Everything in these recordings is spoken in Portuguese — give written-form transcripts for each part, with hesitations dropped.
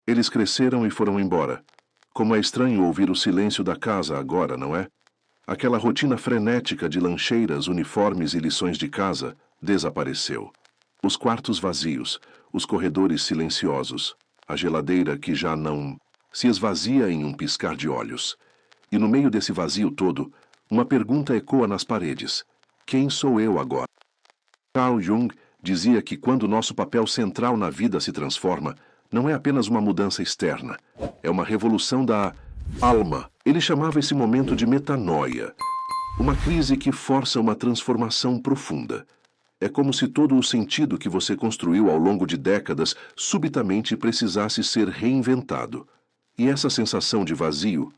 Eles cresceram e foram embora. Como é estranho ouvir o silêncio da casa agora, não é? Aquela rotina frenética de lancheiras, uniformes e lições de casa desapareceu. Os quartos vazios, os corredores silenciosos, a geladeira que já não se esvazia em um piscar de olhos. E no meio desse vazio todo, uma pergunta ecoa nas paredes: quem sou eu agora? Carl Jung dizia que quando nosso papel central na vida se transforma, não é apenas uma mudança externa, é uma revolução da alma. Ele chamava esse momento de metanoia, uma crise que força uma transformação profunda. É como se todo o sentido que você construiu ao longo de décadas subitamente precisasse ser reinventado. E essa sensação de vazio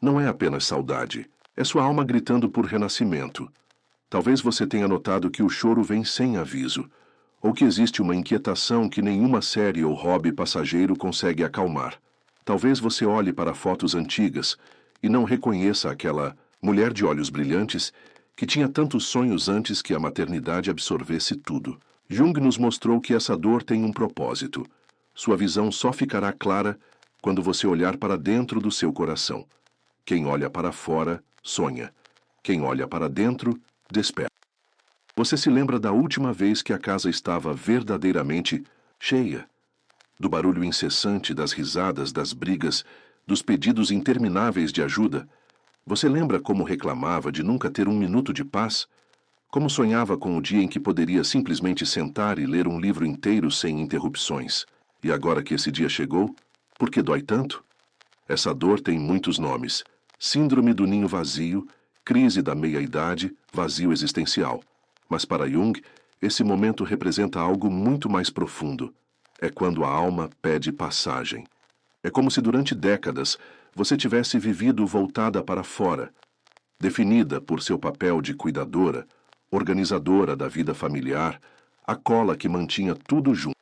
não é apenas saudade, é sua alma gritando por renascimento. Talvez você tenha notado que o choro vem sem aviso, ou que existe uma inquietação que nenhuma série ou hobby passageiro consegue acalmar. Talvez você olhe para fotos antigas e não reconheça aquela mulher de olhos brilhantes que tinha tantos sonhos antes que a maternidade absorvesse tudo. Jung nos mostrou que essa dor tem um propósito. Sua visão só ficará clara quando você olhar para dentro do seu coração. Quem olha para fora, sonha. Quem olha para dentro, desperta. Você se lembra da última vez que a casa estava verdadeiramente cheia? Do barulho incessante, das risadas, das brigas, dos pedidos intermináveis de ajuda? Você lembra como reclamava de nunca ter um minuto de paz? Como sonhava com o dia em que poderia simplesmente sentar e ler um livro inteiro sem interrupções? E agora que esse dia chegou, por que dói tanto? Essa dor tem muitos nomes: síndrome do ninho vazio, crise da meia-idade, vazio existencial. Mas para Jung, esse momento representa algo muito mais profundo. É quando a alma pede passagem. É como se durante décadas você tivesse vivido voltada para fora, definida por seu papel de cuidadora, organizadora da vida familiar, a cola que mantinha tudo junto.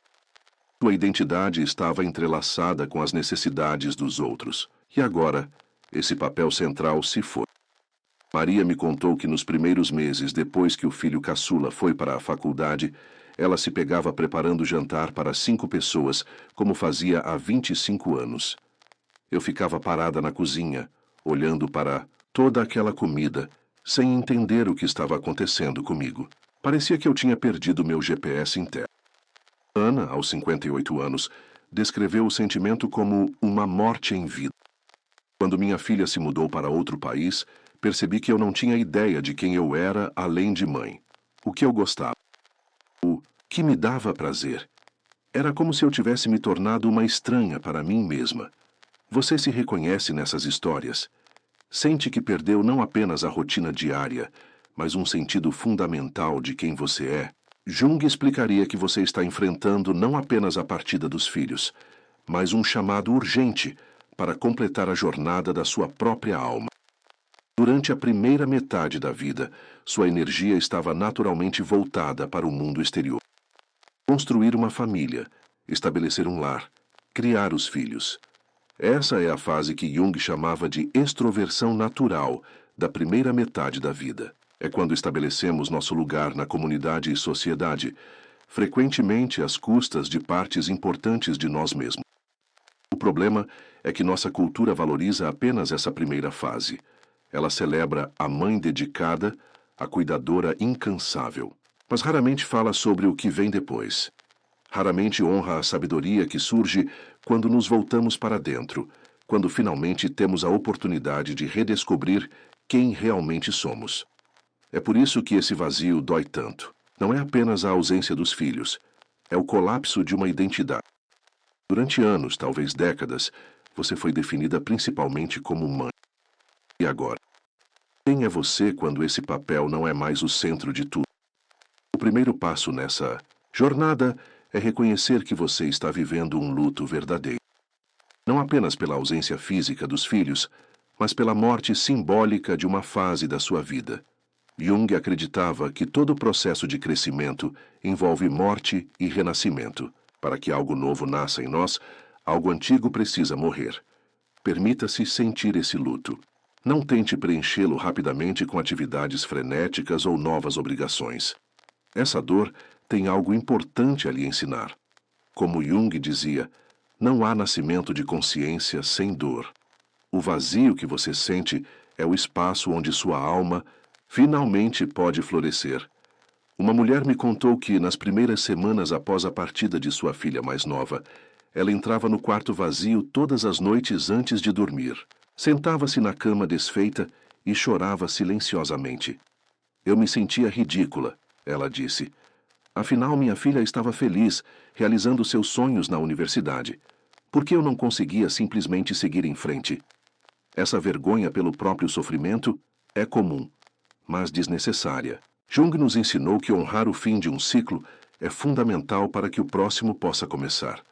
Sua identidade estava entrelaçada com as necessidades dos outros. E agora, esse papel central se foi. Maria me contou que nos primeiros meses depois que o filho caçula foi para a faculdade, ela se pegava preparando jantar para 5 pessoas, como fazia há 25 anos. Eu ficava parada na cozinha, olhando para toda aquela comida, sem entender o que estava acontecendo comigo. Parecia que eu tinha perdido meu GPS interno. Ana, aos 58 anos, descreveu o sentimento como uma morte em vida. Quando minha filha se mudou para outro país, percebi que eu não tinha ideia de quem eu era além de mãe. O que eu gostava. O que me dava prazer. Era como se eu tivesse me tornado uma estranha para mim mesma. Você se reconhece nessas histórias? Sente que perdeu não apenas a rotina diária, mas um sentido fundamental de quem você é? Jung explicaria que você está enfrentando não apenas a partida dos filhos, mas um chamado urgente para completar a jornada da sua própria alma. Durante a primeira metade da vida, sua energia estava naturalmente voltada para o mundo exterior. Construir uma família, estabelecer um lar, criar os filhos. Essa é a fase que Jung chamava de extroversão natural da primeira metade da vida. É quando estabelecemos nosso lugar na comunidade e sociedade, frequentemente às custas de partes importantes de nós mesmos. O problema é que nossa cultura valoriza apenas essa primeira fase. Ela celebra a mãe dedicada, a cuidadora incansável, mas raramente fala sobre o que vem depois. Raramente honra a sabedoria que surge quando nos voltamos para dentro, quando finalmente temos a oportunidade de redescobrir quem realmente somos. É por isso que esse vazio dói tanto. Não é apenas a ausência dos filhos, é o colapso de uma identidade. Durante anos, talvez décadas, você foi definida principalmente como mãe. E agora? Quem é você quando esse papel não é mais o centro de tudo? O primeiro passo nessa jornada é reconhecer que você está vivendo um luto verdadeiro. Não apenas pela ausência física dos filhos, mas pela morte simbólica de uma fase da sua vida. Jung acreditava que todo processo de crescimento envolve morte e renascimento. Para que algo novo nasça em nós, algo antigo precisa morrer. Permita-se sentir esse luto. Não tente preenchê-lo rapidamente com atividades frenéticas ou novas obrigações. Essa dor tem algo importante a lhe ensinar. Como Jung dizia, Não há nascimento de consciência sem dor. O vazio que você sente é o espaço onde sua alma finalmente pode florescer. Uma mulher me contou que, nas primeiras semanas após a partida de sua filha mais nova, ela entrava no quarto vazio todas as noites antes de dormir. Sentava-se na cama desfeita e chorava silenciosamente. Eu me sentia ridícula, ela disse. Afinal, minha filha estava feliz, realizando seus sonhos na universidade. Por que eu não conseguia simplesmente seguir em frente? Essa vergonha pelo próprio sofrimento é comum, mas desnecessária. Jung nos ensinou que honrar o fim de um ciclo é fundamental para que o próximo possa começar.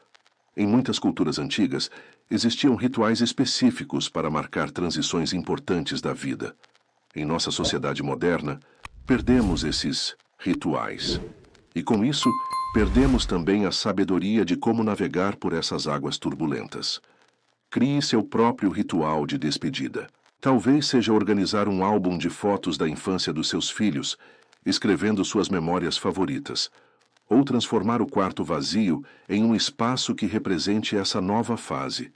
Em muitas culturas antigas, existiam rituais específicos para marcar transições importantes da vida. Em nossa sociedade moderna, perdemos esses rituais. E com isso, perdemos também a sabedoria de como navegar por essas águas turbulentas. Crie seu próprio ritual de despedida. Talvez seja organizar um álbum de fotos da infância dos seus filhos, escrevendo suas memórias favoritas, ou transformar o quarto vazio em um espaço que represente essa nova fase.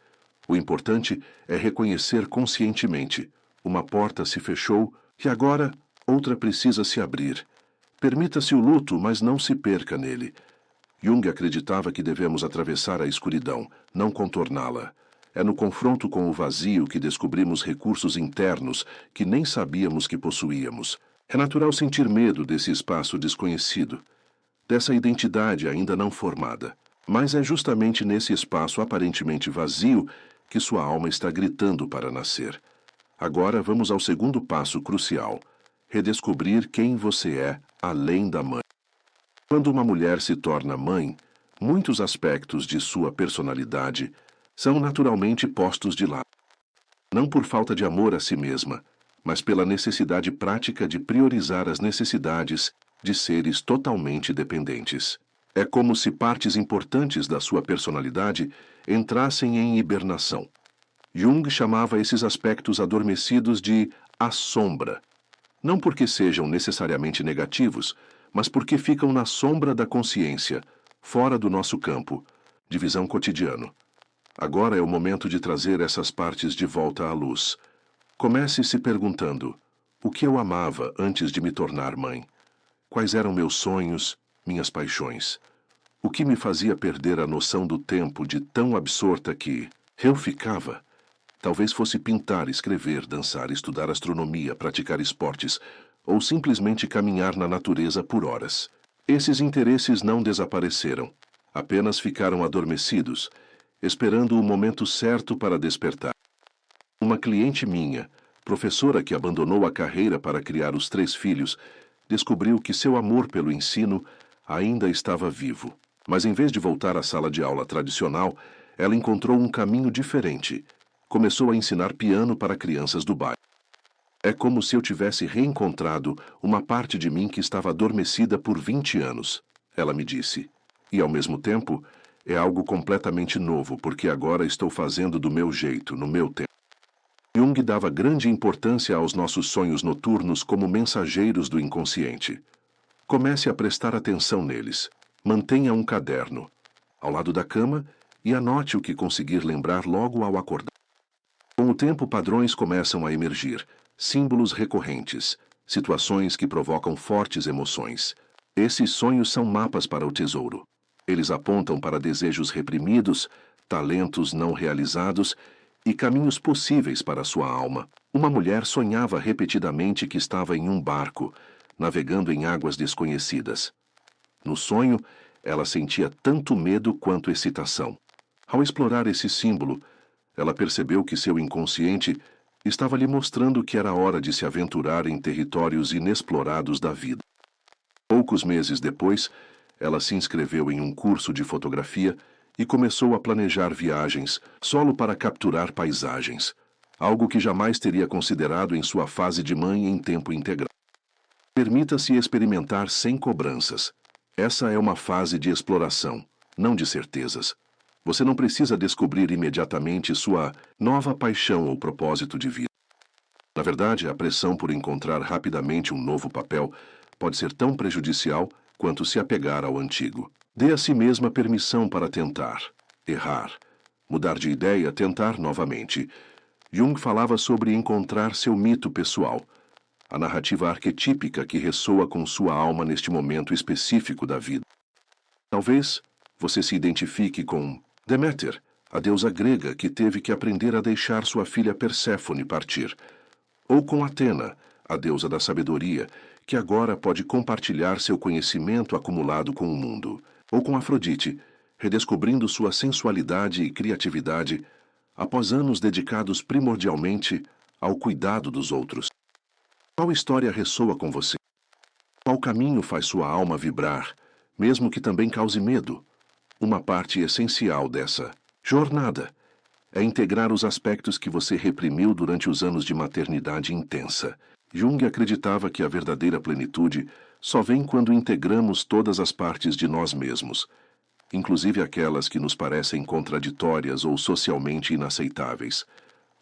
O importante é reconhecer conscientemente: uma porta se fechou e agora outra precisa se abrir. Permita-se o luto, mas não se perca nele. Jung acreditava que devemos atravessar a escuridão, não contorná-la. É no confronto com o vazio que descobrimos recursos internos que nem sabíamos que possuíamos. É natural sentir medo desse espaço desconhecido, dessa identidade ainda não formada. Mas é justamente nesse espaço aparentemente vazio que sua alma está gritando para nascer. Agora vamos ao segundo passo crucial: redescobrir quem você é além da mãe. Quando uma mulher se torna mãe, muitos aspectos de sua personalidade são naturalmente postos de lado. Não por falta de amor a si mesma, mas pela necessidade prática de priorizar as necessidades de seres totalmente dependentes. É como se partes importantes da sua personalidade entrassem em hibernação. Jung chamava esses aspectos adormecidos de a sombra. Não porque sejam necessariamente negativos, mas porque ficam na sombra da consciência, fora do nosso campo de visão cotidiano. Agora é o momento de trazer essas partes de volta à luz. Comece se perguntando: o que eu amava antes de me tornar mãe? Quais eram meus sonhos, minhas paixões? O que me fazia perder a noção do tempo de tão absorta que eu ficava? Talvez fosse pintar, escrever, dançar, estudar astronomia, praticar esportes, ou simplesmente caminhar na natureza por horas. Esses interesses não desapareceram, apenas ficaram adormecidos, esperando o momento certo para despertar. Uma cliente minha, professora que abandonou a carreira para criar os 3 filhos, descobriu que seu amor pelo ensino ainda estava vivo. Mas em vez de voltar à sala de aula tradicional, ela encontrou um caminho diferente. Começou a ensinar piano para crianças do bairro. É como se eu tivesse reencontrado uma parte de mim que estava adormecida por 20 anos, ela me disse. E, ao mesmo tempo, é algo completamente novo, porque agora estou fazendo do meu jeito, no meu tempo. Jung dava grande importância aos nossos sonhos noturnos como mensageiros do inconsciente. Comece a prestar atenção neles. Mantenha um caderno ao lado da cama e anote o que conseguir lembrar logo ao acordar. Com o tempo, padrões começam a emergir, símbolos recorrentes, situações que provocam fortes emoções. Esses sonhos são mapas para o tesouro. Eles apontam para desejos reprimidos, talentos não realizados e caminhos possíveis para sua alma. Uma mulher sonhava repetidamente que estava em um barco, navegando em águas desconhecidas. No sonho, ela sentia tanto medo quanto excitação. Ao explorar esse símbolo, ela percebeu que seu inconsciente estava lhe mostrando que era hora de se aventurar em territórios inexplorados da vida. Poucos meses depois, ela se inscreveu em um curso de fotografia e começou a planejar viagens solo para capturar paisagens, algo que jamais teria considerado em sua fase de mãe em tempo integral. Permita-se experimentar sem cobranças. Essa é uma fase de exploração, não de certezas. Você não precisa descobrir imediatamente sua nova paixão ou propósito de vida. Na verdade, a pressão por encontrar rapidamente um novo papel pode ser tão prejudicial quanto se apegar ao antigo. Dê a si mesma permissão para tentar, errar, mudar de ideia, tentar novamente. Jung falava sobre encontrar seu mito pessoal, a narrativa arquetípica que ressoa com sua alma neste momento específico da vida. Talvez você se identifique com Deméter, a deusa grega que teve que aprender a deixar sua filha Perséfone partir, ou com Atena, a deusa da sabedoria, que agora pode compartilhar seu conhecimento acumulado com o mundo, ou com Afrodite, redescobrindo sua sensualidade e criatividade após anos dedicados primordialmente ao cuidado dos outros. Qual história ressoa com você? Qual caminho faz sua alma vibrar, mesmo que também cause medo? Uma parte essencial dessa jornada é integrar os aspectos que você reprimiu durante os anos de maternidade intensa. Jung acreditava que a verdadeira plenitude só vem quando integramos todas as partes de nós mesmos, inclusive aquelas que nos parecem contraditórias ou socialmente inaceitáveis.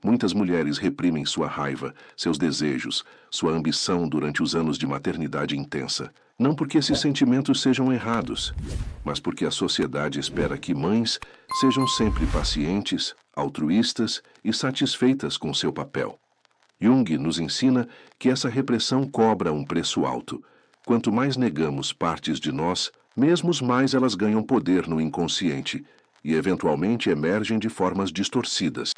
Muitas mulheres reprimem sua raiva, seus desejos, sua ambição durante os anos de maternidade intensa. Não porque esses sentimentos sejam errados, mas porque a sociedade espera que mães sejam sempre pacientes, altruístas e satisfeitas com seu papel. Jung nos ensina que essa repressão cobra um preço alto. Quanto mais negamos partes de nós, mesmo mais elas ganham poder no inconsciente e eventualmente emergem de formas distorcidas.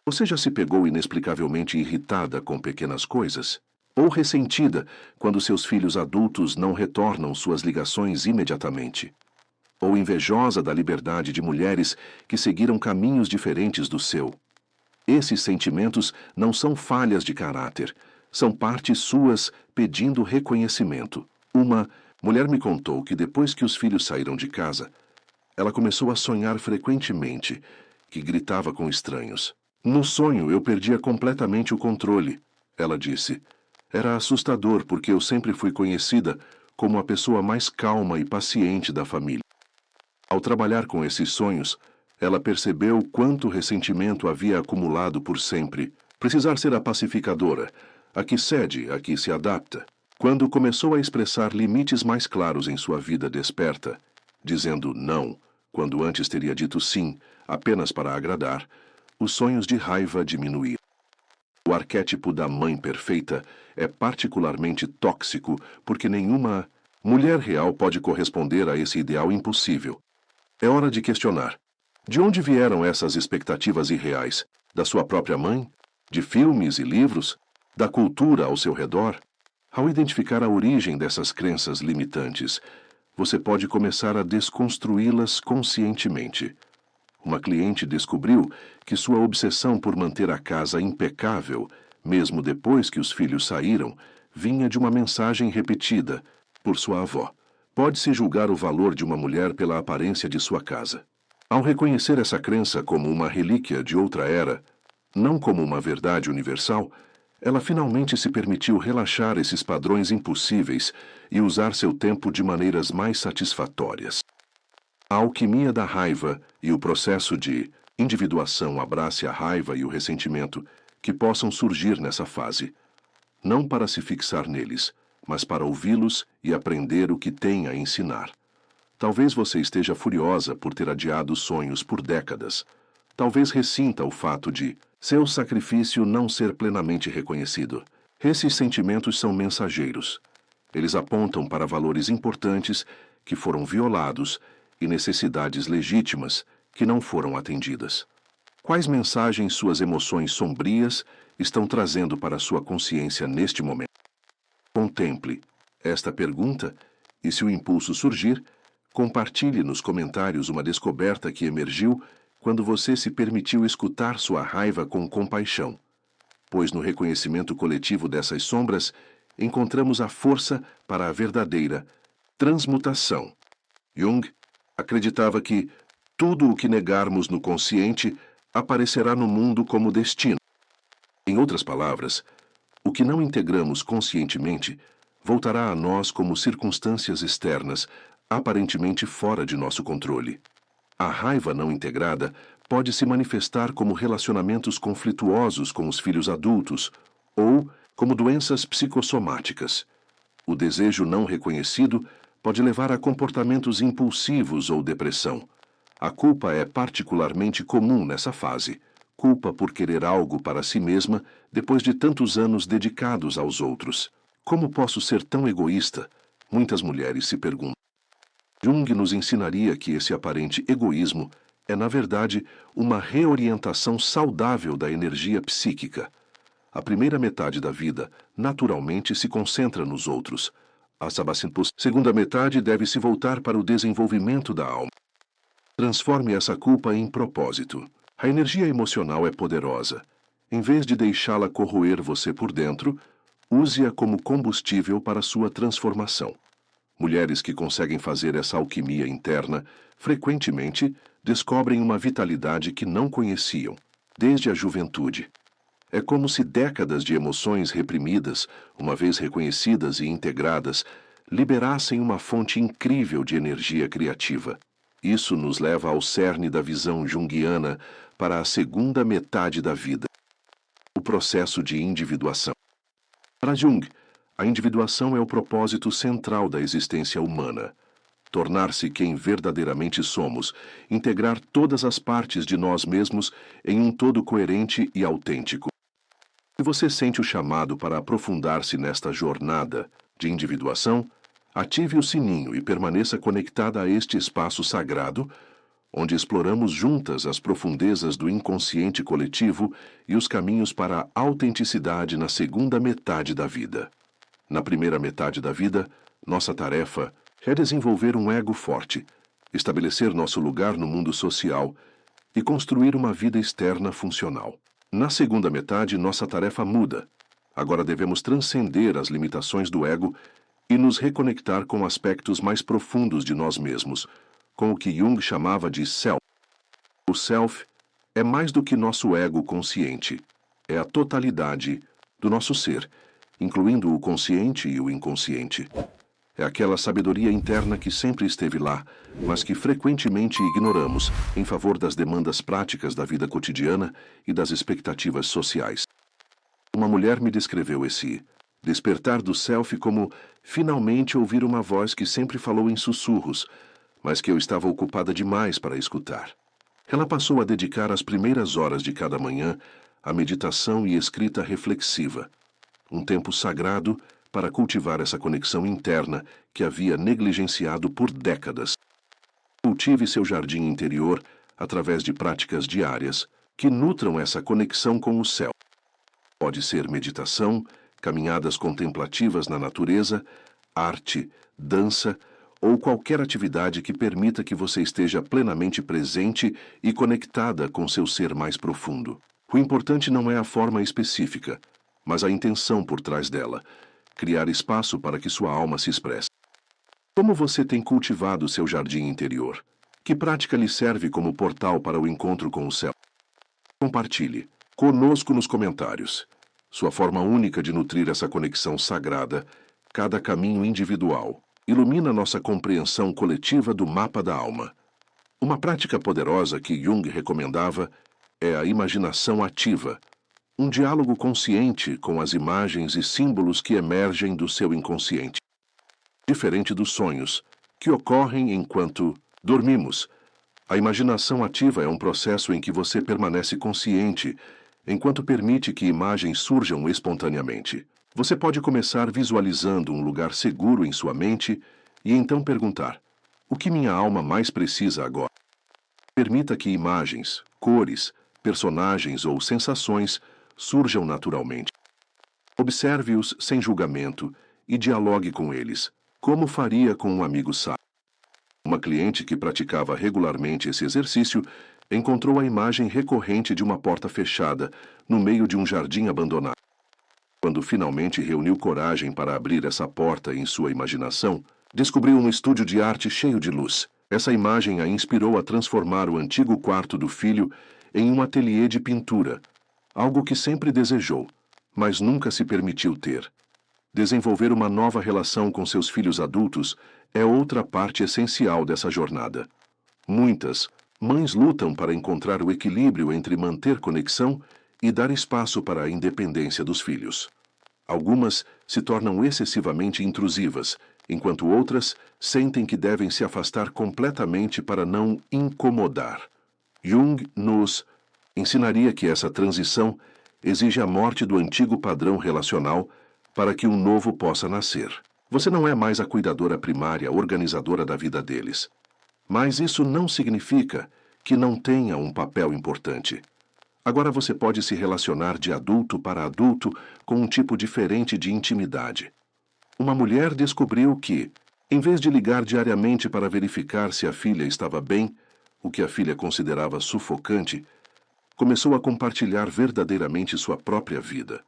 Você já se pegou inexplicavelmente irritada com pequenas coisas? Ou ressentida quando seus filhos adultos não retornam suas ligações imediatamente? Ou invejosa da liberdade de mulheres que seguiram caminhos diferentes do seu? Esses sentimentos não são falhas de caráter, são partes suas pedindo reconhecimento. Uma mulher me contou que depois que os filhos saíram de casa, ela começou a sonhar frequentemente, que gritava com estranhos. No sonho eu perdia completamente o controle, ela disse. Era assustador porque eu sempre fui conhecida como a pessoa mais calma e paciente da família. Ao trabalhar com esses sonhos, ela percebeu quanto ressentimento havia acumulado por sempre. Precisar ser a pacificadora, a que cede, a que se adapta. Quando começou a expressar limites mais claros em sua vida desperta, dizendo não, quando antes teria dito sim, apenas para agradar, os sonhos de raiva diminuíram. O arquétipo da mãe perfeita é particularmente tóxico porque nenhuma mulher real pode corresponder a esse ideal impossível. É hora de questionar. De onde vieram essas expectativas irreais? Da sua própria mãe? De filmes e livros? Da cultura ao seu redor? Ao identificar a origem dessas crenças limitantes, você pode começar a desconstruí-las conscientemente. Uma cliente descobriu que sua obsessão por manter a casa impecável, mesmo depois que os filhos saíram, vinha de uma mensagem repetida por sua avó. Pode-se julgar o valor de uma mulher pela aparência de sua casa. Ao reconhecer essa crença como uma relíquia de outra era, não como uma verdade universal, ela finalmente se permitiu relaxar esses padrões impossíveis e usar seu tempo de maneiras mais satisfatórias. A alquimia da raiva e o processo de individuação abrace a raiva e o ressentimento que possam surgir nessa fase, não para se fixar neles, mas para ouvi-los e aprender o que tem a ensinar. Talvez você esteja furiosa por ter adiado sonhos por décadas. Talvez ressinta o fato de seu sacrifício não ser plenamente reconhecido. Esses sentimentos são mensageiros. Eles apontam para valores importantes que foram violados e necessidades legítimas que não foram atendidas. Quais mensagens suas emoções sombrias estão trazendo para sua consciência neste momento? Contemple esta pergunta e, se o impulso surgir, compartilhe nos comentários uma descoberta que emergiu quando você se permitiu escutar sua raiva com compaixão, pois no reconhecimento coletivo dessas sombras encontramos a força para a verdadeira transmutação. Jung acreditava que tudo o que negarmos no consciente aparecerá no mundo como destino. Em outras palavras, o que não integramos conscientemente voltará a nós como circunstâncias externas, aparentemente fora de nosso controle. A raiva não integrada pode se manifestar como relacionamentos conflituosos com os filhos adultos ou como doenças psicossomáticas. O desejo não reconhecido pode levar a comportamentos impulsivos ou depressão. A culpa é particularmente comum nessa fase. Culpa por querer algo para si mesma depois de tantos anos dedicados aos outros. Como posso ser tão egoísta? Muitas mulheres se perguntam. Jung nos ensinaria que esse aparente egoísmo é, na verdade, uma reorientação saudável da energia psíquica. A primeira metade da vida, naturalmente, se concentra nos outros. A segunda metade deve se voltar para o desenvolvimento da alma. Transforme essa culpa em propósito. A energia emocional é poderosa. Em vez de deixá-la corroer você por dentro, use-a como combustível para sua transformação. Mulheres que conseguem fazer essa alquimia interna, frequentemente, descobrem uma vitalidade que não conheciam, desde a juventude. É como se décadas de emoções reprimidas, uma vez reconhecidas e integradas, liberassem uma fonte incrível de energia criativa. Isso nos leva ao cerne da visão junguiana para a segunda metade da vida, o processo de individuação. Para Jung, a individuação é o propósito central da existência humana. Tornar-se quem verdadeiramente somos, integrar todas as partes de nós mesmos em um todo coerente e autêntico. Se você sente o chamado para aprofundar-se nesta jornada de individuação, ative o sininho e permaneça conectada a este espaço sagrado, onde exploramos juntas as profundezas do inconsciente coletivo e os caminhos para a autenticidade na segunda metade da vida. Na primeira metade da vida, nossa tarefa é desenvolver um ego forte, estabelecer nosso lugar no mundo social e construir uma vida externa funcional. Na segunda metade, nossa tarefa muda. Agora devemos transcender as limitações do ego e nos reconectar com aspectos mais profundos de nós mesmos, com o que Jung chamava de self. O self é mais do que nosso ego consciente. É a totalidade do nosso ser, incluindo o consciente e o inconsciente. É aquela sabedoria interna que sempre esteve lá, mas que frequentemente ignoramos em favor das demandas práticas da vida cotidiana e das expectativas sociais. Uma mulher me descreveu esse despertar do self como finalmente ouvir uma voz que sempre falou em sussurros, mas que eu estava ocupada demais para escutar. Ela passou a dedicar as primeiras horas de cada manhã à meditação e escrita reflexiva, um tempo sagrado para cultivar essa conexão interna que havia negligenciado por décadas. Cultive seu jardim interior através de práticas diárias que nutram essa conexão com o céu. Pode ser meditação, caminhadas contemplativas na natureza, arte, dança ou qualquer atividade que permita que você esteja plenamente presente e conectada com seu ser mais profundo. O importante não é a forma específica, mas a intenção por trás dela, criar espaço para que sua alma se expresse. Como você tem cultivado seu jardim interior? Que prática lhe serve como portal para o encontro com o céu? Compartilhe conosco nos comentários sua forma única de nutrir essa conexão sagrada, cada caminho individual. Ilumina nossa compreensão coletiva do mapa da alma. Uma prática poderosa que Jung recomendava é a imaginação ativa, um diálogo consciente com as imagens e símbolos que emergem do seu inconsciente. Diferente dos sonhos, que ocorrem enquanto dormimos, a imaginação ativa é um processo em que você permanece consciente, enquanto permite que imagens surjam espontaneamente. Você pode começar visualizando um lugar seguro em sua mente e então perguntar: o que minha alma mais precisa agora? Permita que imagens, cores, personagens ou sensações surjam naturalmente. Observe-os sem julgamento e dialogue com eles, como faria com um amigo sábio. Uma cliente que praticava regularmente esse exercício encontrou a imagem recorrente de uma porta fechada no meio de um jardim abandonado. Quando finalmente reuniu coragem para abrir essa porta em sua imaginação, descobriu um estúdio de arte cheio de luz. Essa imagem a inspirou a transformar o antigo quarto do filho em um ateliê de pintura, algo que sempre desejou, mas nunca se permitiu ter. Desenvolver uma nova relação com seus filhos adultos é outra parte essencial dessa jornada. Muitas mães lutam para encontrar o equilíbrio entre manter conexão e dar espaço para a independência dos filhos. Algumas se tornam excessivamente intrusivas, enquanto outras sentem que devem se afastar completamente para não incomodar. Jung nos ensinaria que essa transição exige a morte do antigo padrão relacional para que um novo possa nascer. Você não é mais a cuidadora primária, organizadora da vida deles. Mas isso não significa que não tenha um papel importante. Agora você pode se relacionar de adulto para adulto com um tipo diferente de intimidade. Uma mulher descobriu que, em vez de ligar diariamente para verificar se a filha estava bem, o que a filha considerava sufocante, começou a compartilhar verdadeiramente sua própria vida,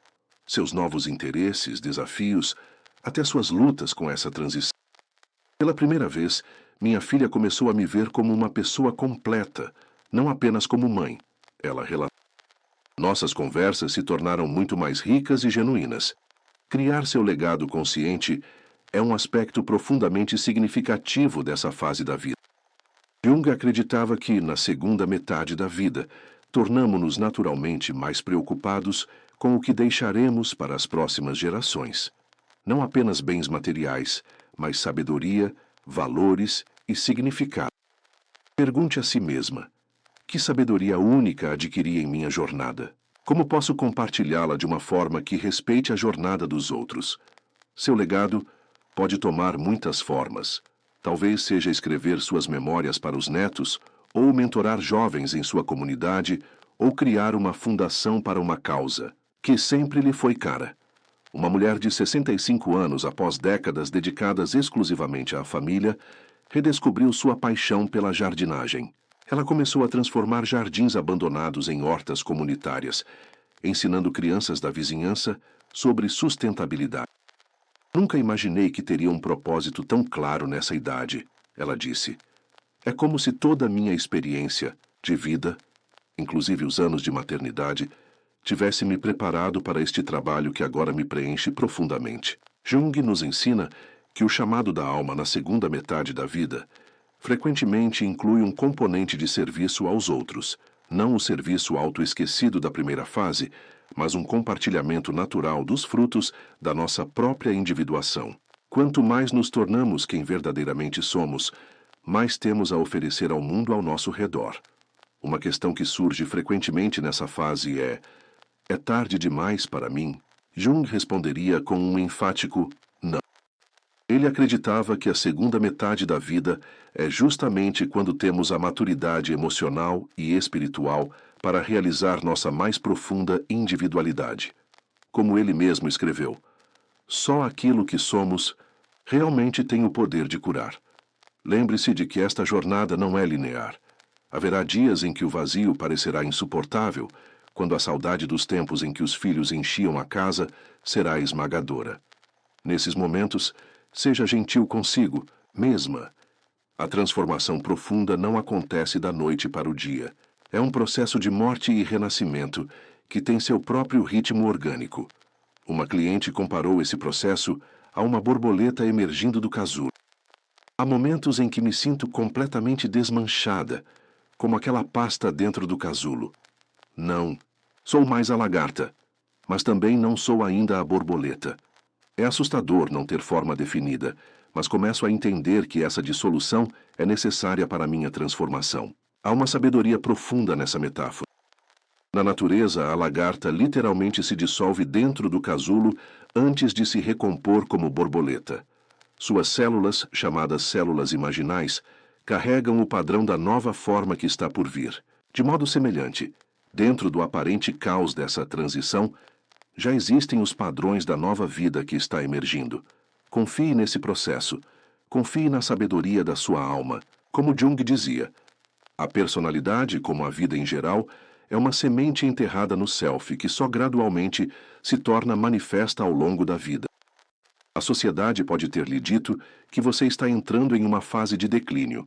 seus novos interesses, desafios, até suas lutas com essa transição. Pela primeira vez, minha filha começou a me ver como uma pessoa completa, não apenas como mãe. Ela relatou. Nossas conversas se tornaram muito mais ricas e genuínas. Criar seu legado consciente é um aspecto profundamente significativo dessa fase da vida. Jung acreditava que, na segunda metade da vida, tornamo-nos naturalmente mais preocupados com o que deixaremos para as próximas gerações. Não apenas bens materiais, mas sabedoria, valores e significado. Pergunte a si mesma: que sabedoria única adquiri em minha jornada? Como posso compartilhá-la de uma forma que respeite a jornada dos outros? Seu legado pode tomar muitas formas. Talvez seja escrever suas memórias para os netos, ou mentorar jovens em sua comunidade, ou criar uma fundação para uma causa, que sempre lhe foi cara. Uma mulher de 65 anos, após décadas dedicadas exclusivamente à família, redescobriu sua paixão pela jardinagem. Ela começou a transformar jardins abandonados em hortas comunitárias, ensinando crianças da vizinhança sobre sustentabilidade. Nunca imaginei que teria um propósito tão claro nessa idade, ela disse. É como se toda a minha experiência de vida, inclusive os anos de maternidade, tivesse me preparado para este trabalho que agora me preenche profundamente. Jung nos ensina que o chamado da alma na segunda metade da vida frequentemente inclui um componente de serviço aos outros, não o serviço autoesquecido da primeira fase, mas um compartilhamento natural dos frutos da nossa própria individuação. Quanto mais nos tornamos quem verdadeiramente somos, mais temos a oferecer ao mundo ao nosso redor. Uma questão que surge frequentemente nessa fase é: é tarde demais para mim? Jung responderia com um enfático não. Ele acreditava que a segunda metade da vida é justamente quando temos a maturidade emocional e espiritual para realizar nossa mais profunda individualidade. Como ele mesmo escreveu, só aquilo que somos realmente tem o poder de curar. Lembre-se de que esta jornada não é linear. Haverá dias em que o vazio parecerá insuportável, quando a saudade dos tempos em que os filhos enchiam a casa será esmagadora. Nesses momentos, seja gentil consigo, mesma. A transformação profunda não acontece da noite para o dia. É um processo de morte e renascimento que tem seu próprio ritmo orgânico. Uma cliente comparou esse processo a uma borboleta emergindo do casulo. Há momentos em que me sinto completamente desmanchada, como aquela pasta dentro do casulo. Não, sou mais a lagarta, mas também não sou ainda a borboleta. É assustador não ter forma definida, mas começo a entender que essa dissolução é necessária para a minha transformação. Há uma sabedoria profunda nessa metáfora. Na natureza, a lagarta literalmente se dissolve dentro do casulo antes de se recompor como borboleta. Suas células, chamadas células imaginais, carregam o padrão da nova forma que está por vir. De modo semelhante, dentro do aparente caos dessa transição, já existem os padrões da nova vida que está emergindo. Confie nesse processo. Confie na sabedoria da sua alma. Como Jung dizia, a personalidade, como a vida em geral, é uma semente enterrada no self que só gradualmente se torna manifesta ao longo da vida. A sociedade pode ter lhe dito que você está entrando em uma fase de declínio,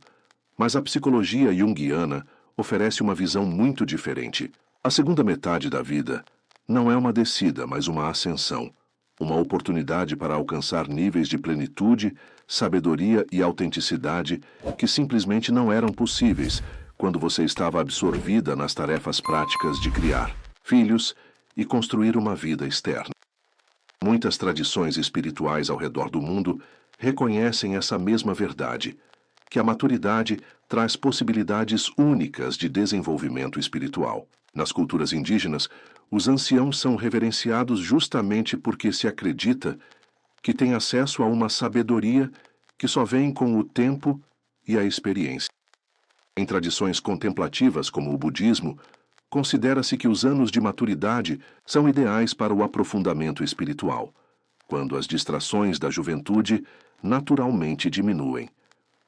mas a psicologia junguiana oferece uma visão muito diferente. A segunda metade da vida não é uma descida, mas uma ascensão, uma oportunidade para alcançar níveis de plenitude, sabedoria e autenticidade que simplesmente não eram possíveis quando você estava absorvida nas tarefas práticas de criar filhos e construir uma vida externa. Muitas tradições espirituais ao redor do mundo reconhecem essa mesma verdade, que a maturidade traz possibilidades únicas de desenvolvimento espiritual. Nas culturas indígenas, os anciãos são reverenciados justamente porque se acredita que têm acesso a uma sabedoria que só vem com o tempo e a experiência. Em tradições contemplativas como o budismo, considera-se que os anos de maturidade são ideais para o aprofundamento espiritual, quando as distrações da juventude naturalmente diminuem.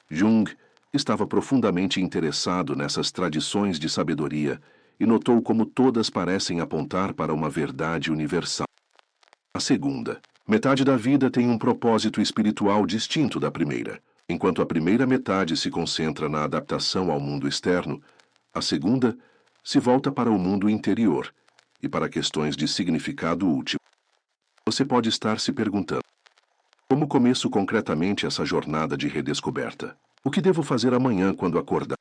Jung estava profundamente interessado nessas tradições de sabedoria e notou como todas parecem apontar para uma verdade universal. A segunda, metade da vida tem um propósito espiritual distinto da primeira. Enquanto a primeira metade se concentra na adaptação ao mundo externo, a segunda se volta para o mundo interior e para questões de significado último. Você pode estar se perguntando: como começo concretamente essa jornada de redescoberta? O que devo fazer amanhã quando acordar?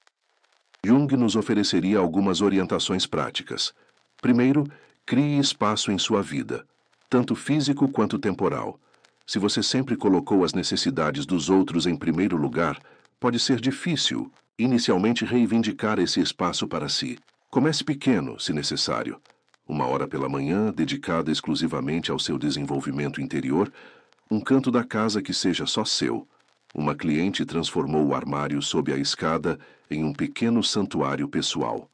Jung nos ofereceria algumas orientações práticas. Primeiro, crie espaço em sua vida, tanto físico quanto temporal. Se você sempre colocou as necessidades dos outros em primeiro lugar, pode ser difícil, inicialmente, reivindicar esse espaço para si. Comece pequeno, se necessário. 1 hora pela manhã, dedicada exclusivamente ao seu desenvolvimento interior, um canto da casa que seja só seu. Uma cliente transformou o armário sob a escada em um pequeno santuário pessoal.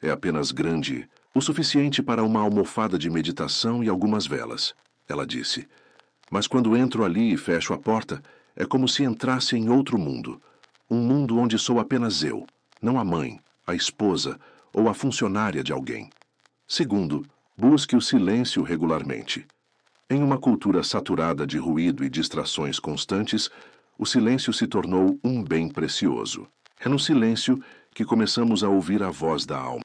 É apenas grande, o suficiente para uma almofada de meditação e algumas velas, ela disse. Mas quando entro ali e fecho a porta, é como se entrasse em outro mundo. Um mundo onde sou apenas eu, não a mãe, a esposa ou a funcionária de alguém. Segundo, busque o silêncio regularmente. Em uma cultura saturada de ruído e distrações constantes, o silêncio se tornou um bem precioso. É no silêncio que começamos a ouvir a voz da alma.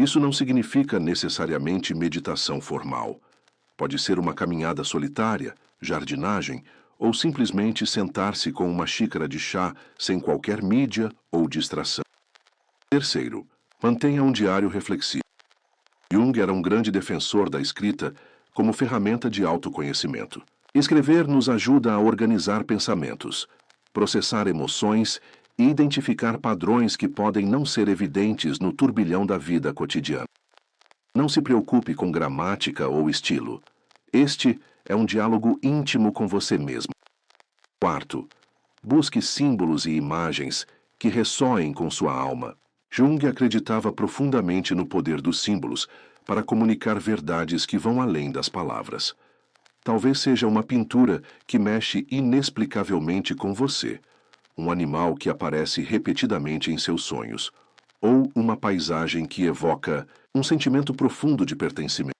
Isso não significa necessariamente meditação formal. Pode ser uma caminhada solitária, jardinagem, ou simplesmente sentar-se com uma xícara de chá sem qualquer mídia ou distração. Terceiro, mantenha um diário reflexivo. Jung era um grande defensor da escrita como ferramenta de autoconhecimento. Escrever nos ajuda a organizar pensamentos, processar emoções e identificar padrões que podem não ser evidentes no turbilhão da vida cotidiana. Não se preocupe com gramática ou estilo. Este é um diálogo íntimo com você mesmo. Quarto, busque símbolos e imagens que ressoem com sua alma. Jung acreditava profundamente no poder dos símbolos para comunicar verdades que vão além das palavras. Talvez seja uma pintura que mexe inexplicavelmente com você, um animal que aparece repetidamente em seus sonhos, ou uma paisagem que evoca um sentimento profundo de pertencimento.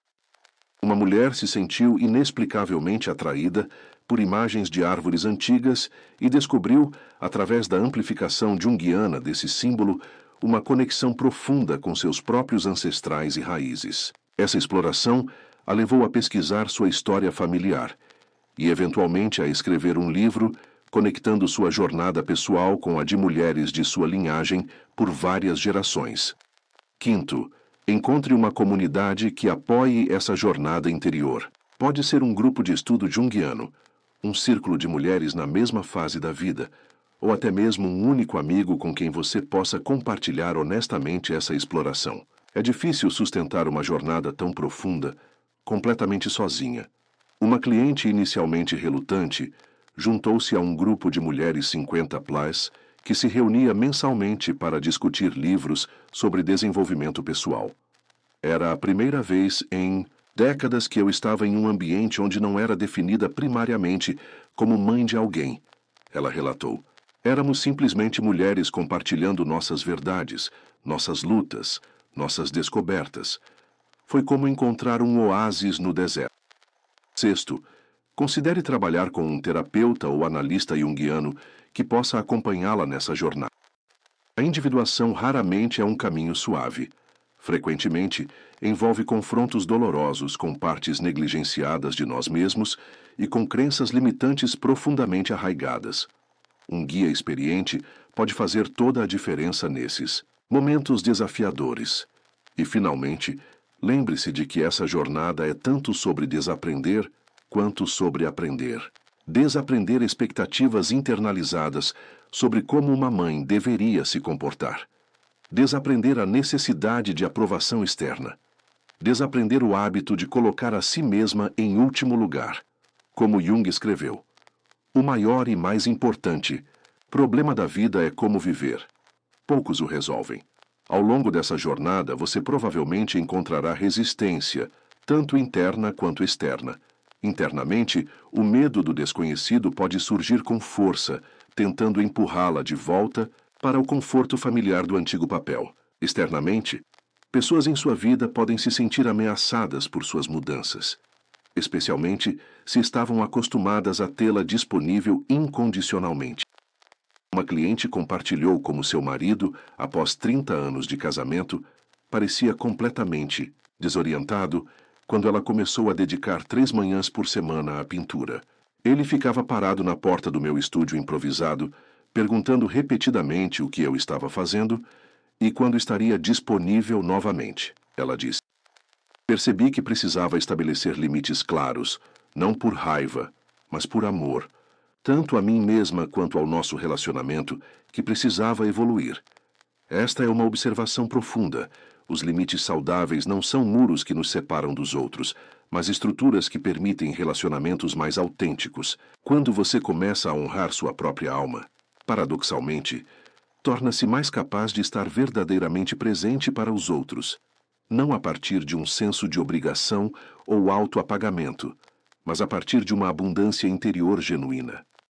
Uma mulher se sentiu inexplicavelmente atraída por imagens de árvores antigas e descobriu, através da amplificação junguiana desse símbolo, uma conexão profunda com seus próprios ancestrais e raízes. Essa exploração a levou a pesquisar sua história familiar e, eventualmente, a escrever um livro conectando sua jornada pessoal com a de mulheres de sua linhagem por várias gerações. Quinto, encontre uma comunidade que apoie essa jornada interior. Pode ser um grupo de estudo junguiano, um círculo de mulheres na mesma fase da vida, ou até mesmo um único amigo com quem você possa compartilhar honestamente essa exploração. É difícil sustentar uma jornada tão profunda, completamente sozinha. Uma cliente inicialmente relutante juntou-se a um grupo de mulheres 50+ que se reunia mensalmente para discutir livros sobre desenvolvimento pessoal. Era a primeira vez em décadas que eu estava em um ambiente onde não era definida primariamente como mãe de alguém, ela relatou. Éramos simplesmente mulheres compartilhando nossas verdades, nossas lutas, nossas descobertas. Foi como encontrar um oásis no deserto. Sexto, considere trabalhar com um terapeuta ou analista junguiano que possa acompanhá-la nessa jornada. A individuação raramente é um caminho suave. Frequentemente, envolve confrontos dolorosos com partes negligenciadas de nós mesmos e com crenças limitantes profundamente arraigadas. Um guia experiente pode fazer toda a diferença nesses momentos desafiadores. E, finalmente, lembre-se de que essa jornada é tanto sobre desaprender quanto sobre aprender. Desaprender expectativas internalizadas sobre como uma mãe deveria se comportar. Desaprender a necessidade de aprovação externa. Desaprender o hábito de colocar a si mesma em último lugar. Como Jung escreveu, o maior e mais importante problema da vida é como viver. Poucos o resolvem. Ao longo dessa jornada, você provavelmente encontrará resistência, tanto interna quanto externa. Internamente, o medo do desconhecido pode surgir com força, tentando empurrá-la de volta para o conforto familiar do antigo papel. Externamente, pessoas em sua vida podem se sentir ameaçadas por suas mudanças, especialmente se estavam acostumadas a tê-la disponível incondicionalmente. Uma cliente compartilhou como seu marido, após 30 anos de casamento, parecia completamente desorientado quando ela começou a dedicar 3 manhãs por semana à pintura. Ele ficava parado na porta do meu estúdio improvisado, perguntando repetidamente o que eu estava fazendo e quando estaria disponível novamente. Ela disse. Percebi que precisava estabelecer limites claros, não por raiva, mas por amor, tanto a mim mesma quanto ao nosso relacionamento, que precisava evoluir. Esta é uma observação profunda. Os limites saudáveis não são muros que nos separam dos outros, mas estruturas que permitem relacionamentos mais autênticos. Quando você começa a honrar sua própria alma, paradoxalmente, torna-se mais capaz de estar verdadeiramente presente para os outros, não a partir de um senso de obrigação ou autoapagamento, mas a partir de uma abundância interior genuína.